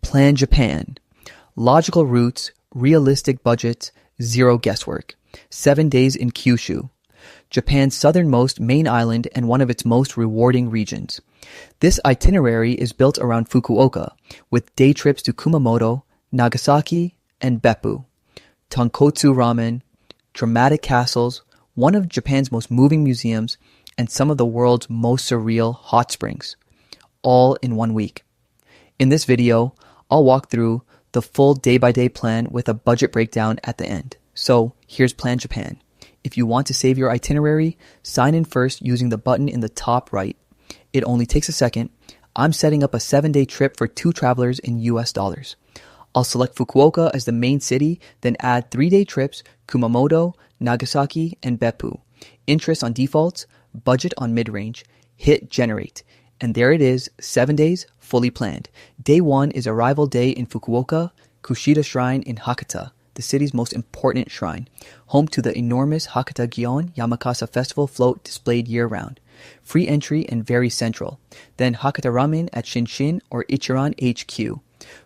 PlanJapan. Logical routes, realistic budgets, zero guesswork. 7 days in Kyushu, Japan's southernmost main island and one of its most rewarding regions. This itinerary is built around Fukuoka, with day trips to Kumamoto, Nagasaki, and Beppu. Tonkotsu ramen, dramatic castles, one of Japan's most moving museums, and some of the world's most surreal hot springs, all in 1 week. In this video, I'll walk through the full day-by-day plan with a budget breakdown at the end. So here's PlanJapan. If you want to save your itinerary, sign in first using the button in the top right. It only takes a second. I'm setting up a 7-day trip for 2 travelers in US dollars. I'll select Fukuoka as the main city, then add 3-day trips, Kumamoto, Nagasaki, and Beppu. Interest on defaults, budget on mid-range. Hit generate. And there it is, 7 days, fully planned. Day 1 is arrival day in Fukuoka, Kushida Shrine in Hakata, the city's most important shrine, home to the enormous Hakata Gion Yamakasa Festival float displayed year-round. Free entry and very central. Then Hakata Ramen at Shinshin or Ichiran HQ.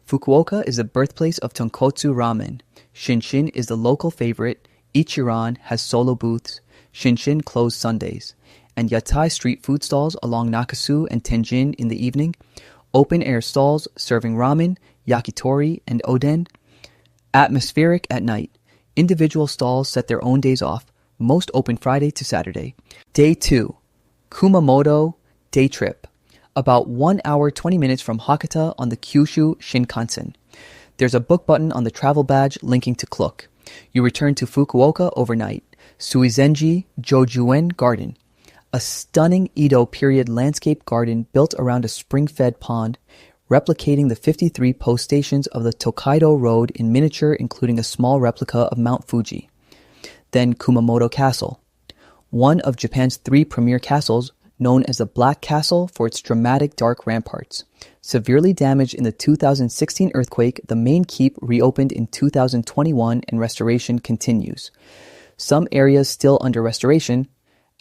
Fukuoka is the birthplace of Tonkotsu ramen. Shinshin is the local favorite. Ichiran has solo booths. Shinshin closed Sundays. And yatai street food stalls along Nakasu and Tenjin in the evening. Open-air stalls serving ramen, yakitori, and oden. Atmospheric at night. Individual stalls set their own days off, most open Friday to Saturday. Day 2. Kumamoto day trip. About 1 hour 20 minutes from Hakata on the Kyushu Shinkansen. There's a book button on the travel badge linking to Klook. You return to Fukuoka overnight. Suizenji Jojuen Garden. A stunning Edo period landscape garden built around a spring-fed pond, replicating the 53 post stations of the Tokaido Road in miniature, including a small replica of Mount Fuji. Then Kumamoto Castle, one of Japan's 3 premier castles, known as the Black Castle for its dramatic dark ramparts. Severely damaged in the 2016 earthquake, the main keep reopened in 2021 and restoration continues. Some areas still under restoration.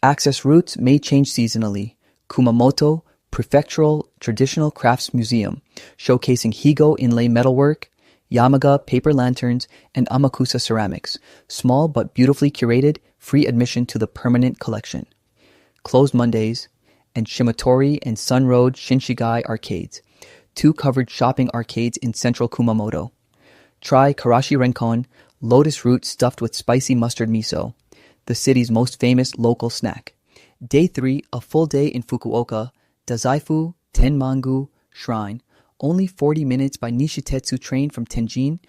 Access routes may change seasonally. Kumamoto Prefectural Traditional Crafts Museum, showcasing Higo inlay metalwork, Yamaga paper lanterns, and Amakusa ceramics. Small but beautifully curated, free admission to the permanent collection. Closed Mondays, and Shimatori and Sun Road Shinshigai arcades, 2 covered shopping arcades in central Kumamoto. Try Karashi Renkon, lotus root stuffed with spicy mustard miso, the city's most famous local snack. Day 3, a full day in Fukuoka, Dazaifu Tenmangu Shrine, only 40 minutes by Nishitetsu train from Tenjin,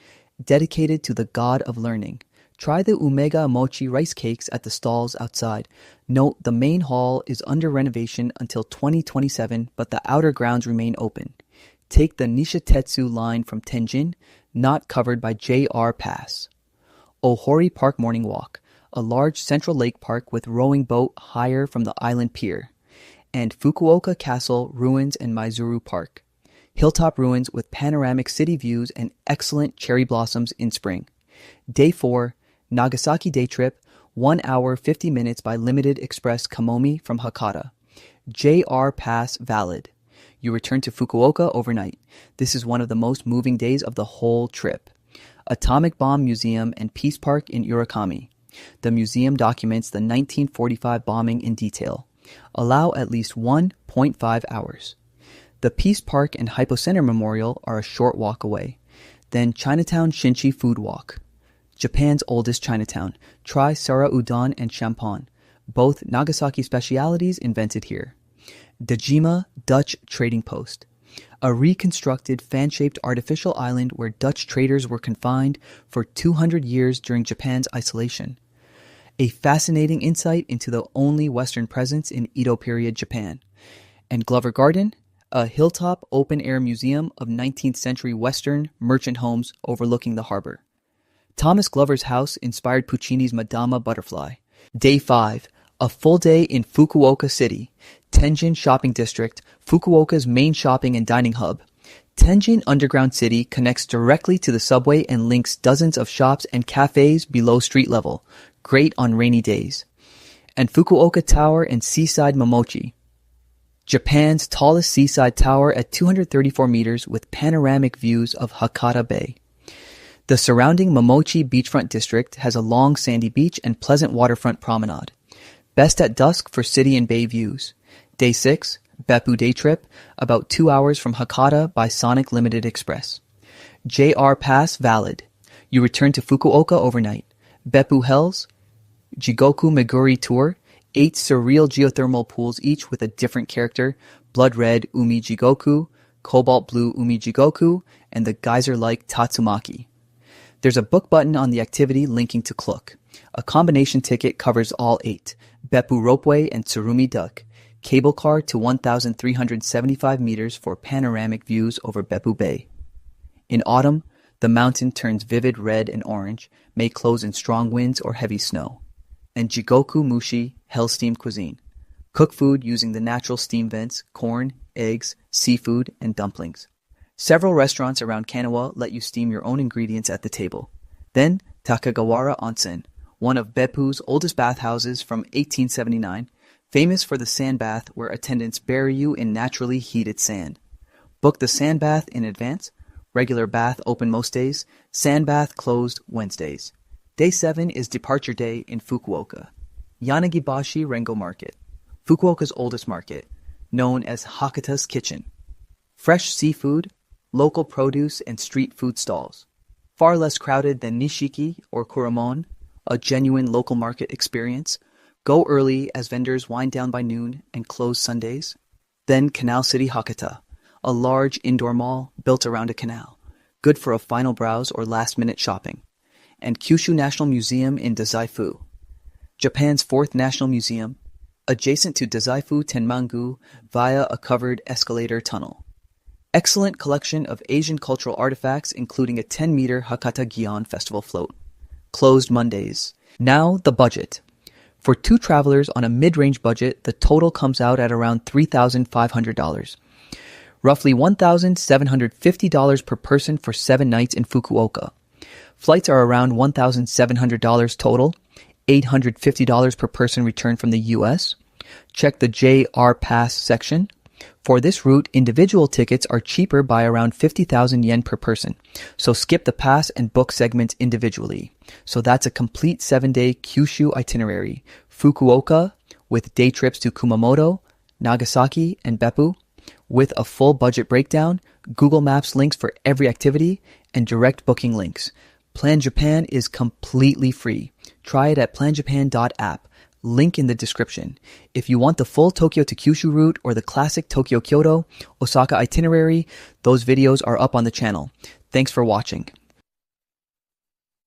dedicated to the god of learning. Try the Umega Mochi rice cakes at the stalls outside. Note the main hall is under renovation until 2027, but the outer grounds remain open. Take the Nishitetsu line from Tenjin, not covered by JR Pass. Ohori Park Morning Walk, a large central lake park with rowing boat hire from the island pier. And Fukuoka Castle, Ruins and Maizuru Park. Hilltop ruins with panoramic city views and excellent cherry blossoms in spring. Day 4, Nagasaki day trip, 1 hour 50 minutes by Limited Express Kamomi from Hakata. JR Pass valid. You return to Fukuoka overnight. This is one of the most moving days of the whole trip. Atomic Bomb Museum and Peace Park in Urakami. The museum documents the 1945 bombing in detail. Allow at least 1.5 hours. The Peace Park and Hypocenter Memorial are a short walk away. Then Chinatown Shinchi Food Walk. Japan's oldest Chinatown. Try Sara Udon and Champon, both Nagasaki specialities invented here. Dejima Dutch Trading Post. A reconstructed fan-shaped artificial island where Dutch traders were confined for 200 years during Japan's isolation. A fascinating insight into the only Western presence in Edo period Japan. And Glover Garden, a hilltop open-air museum of 19th century Western merchant homes overlooking the harbor. Thomas Glover's house inspired Puccini's Madama Butterfly. Day 5, a full day in Fukuoka City, Tenjin Shopping District, Fukuoka's main shopping and dining hub. Tenjin Underground City connects directly to the subway and links dozens of shops and cafes below street level, great on rainy days. And Fukuoka Tower and Seaside Momochi. Japan's tallest seaside tower at 234 meters with panoramic views of Hakata Bay. The surrounding Momochi beachfront district has a long sandy beach and pleasant waterfront promenade. Best at dusk for city and bay views. Day 6, Beppu day trip, about 2 hours from Hakata by Sonic Limited Express. JR Pass valid. You return to Fukuoka overnight. Beppu Hells, Jigoku Meguri Tour, 8 surreal geothermal pools each with a different character, blood red Umi Jigoku, cobalt blue Umi Jigoku, and the geyser-like Tatsumaki. There's a book button on the activity linking to Klook. A combination ticket covers all 8, Beppu Ropeway and Tsurumi Duck, cable car to 1,375 meters for panoramic views over Beppu Bay. In autumn, the mountain turns vivid red and orange, may close in strong winds or heavy snow. And Jigoku Mushi, Hell Steam Cuisine. Cook food using the natural steam vents, corn, eggs, seafood, and dumplings. Several restaurants around Kanawa let you steam your own ingredients at the table. Then, Takagawara Onsen, one of Beppu's oldest bathhouses from 1879, famous for the sand bath where attendants bury you in naturally heated sand. Book the sand bath in advance. Regular bath open most days. Sand bath closed Wednesdays. Day 7 is departure day in Fukuoka. Yanagibashi Rengo Market, Fukuoka's oldest market, known as Hakata's Kitchen. Fresh seafood, local produce, and street food stalls. Far less crowded than Nishiki or Kuramon, a genuine local market experience. Go early as vendors wind down by noon and close Sundays. Then Canal City Hakata, a large indoor mall built around a canal, good for a final browse or last-minute shopping. And Kyushu National Museum in Dazaifu, Japan's 4th national museum, adjacent to Dazaifu Tenmangu via a covered escalator tunnel. Excellent collection of Asian cultural artifacts, including a 10-meter Hakata Gion festival float. Closed Mondays. Now the budget. For 2 travelers on a mid-range budget, the total comes out at around $3,500. Roughly $1,750 per person for 7 nights in Fukuoka. Flights are around $1,700 total, $850 per person returned from the U.S. Check the JR Pass section. For this route, individual tickets are cheaper by around 50,000 yen per person, so skip the pass and book segments individually. So that's a complete 7-day Kyushu itinerary, Fukuoka, with day trips to Kumamoto, Nagasaki, and Beppu, with a full budget breakdown, Google Maps links for every activity, and direct booking links. PlanJapan is completely free. Try it at planjapan.app. Link in the description. If you want the full Tokyo to Kyushu route or the classic Tokyo-Kyoto, Osaka itinerary, those videos are up on the channel. Thanks for watching.